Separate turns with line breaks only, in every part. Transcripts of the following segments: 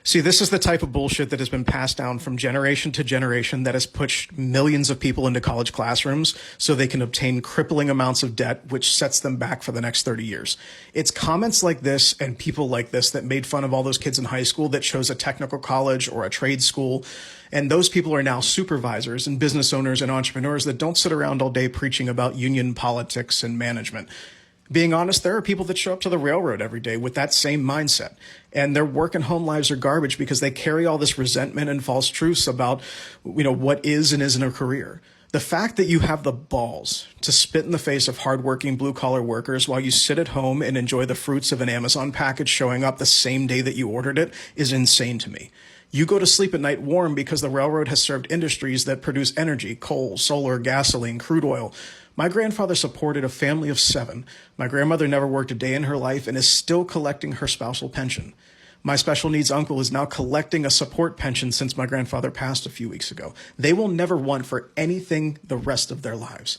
See, this is the type of bullshit that has been passed down from generation to generation that has pushed millions of people into college classrooms so they can obtain crippling amounts of debt, which sets them back for the next 30 years. It's comments like this and people like this that made fun of all those kids in high school that chose a technical college or a trade school. And those people are now supervisors and business owners and entrepreneurs that don't sit around all day preaching about union politics and management. Being honest, there are people that show up to the railroad every day with that same mindset, and their work and home lives are garbage because they carry all this resentment and false truths about, what is and isn't a career. The fact that you have the balls to spit in the face of hardworking blue-collar workers while you sit at home and enjoy the fruits of an Amazon package showing up the same day that you ordered it is insane to me. You go to sleep at night warm because the railroad has served industries that produce energy, coal, solar, gasoline, crude oil. My grandfather supported a family of 7. My grandmother never worked a day in her life and is still collecting her spousal pension. My special needs uncle is now collecting a support pension since my grandfather passed a few weeks ago. They will never want for anything the rest of their lives.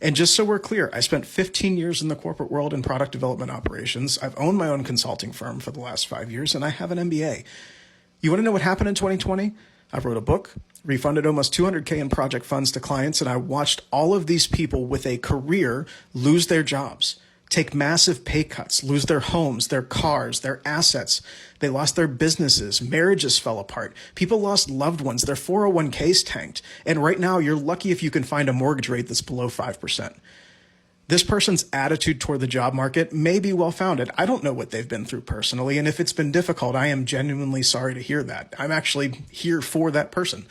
And just so we're clear, I spent 15 years in the corporate world in product development operations. I've owned my own consulting firm for the last 5 years, and I have an MBA. You want to know what happened in 2020? I wrote a book, refunded almost $200K in project funds to clients, and I watched all of these people with a career lose their jobs, take massive pay cuts, lose their homes, their cars, their assets. They lost their businesses. Marriages fell apart. People lost loved ones. Their 401Ks tanked. And right now, you're lucky if you can find a mortgage rate that's below 5%. This person's attitude toward the job market may be well-founded. I don't know what they've been through personally, and if it's been difficult, I am genuinely sorry to hear that. I'm actually here for that person.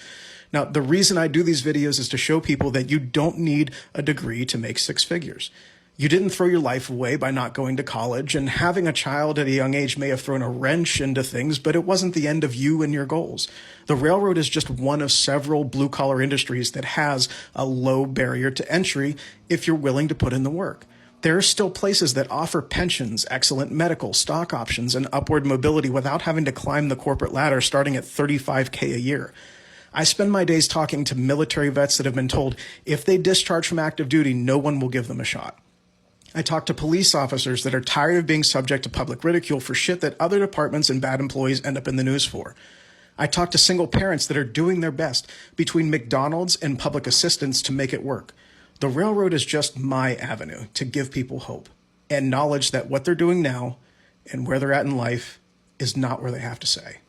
Now, the reason I do these videos is to show people that you don't need a degree to make 6 figures. You didn't throw your life away by not going to college, and having a child at a young age may have thrown a wrench into things, but it wasn't the end of you and your goals. The railroad is just one of several blue-collar industries that has a low barrier to entry if you're willing to put in the work. There are still places that offer pensions, excellent medical, stock options, and upward mobility without having to climb the corporate ladder starting at $35K a year. I spend my days talking to military vets that have been told if they discharge from active duty, no one will give them a shot. I talk to police officers that are tired of being subject to public ridicule for shit that other departments and bad employees end up in the news for. I talk to single parents that are doing their best between McDonald's and public assistance to make it work. The railroad is just my avenue to give people hope and knowledge that what they're doing now and where they're at in life is not where they have to say.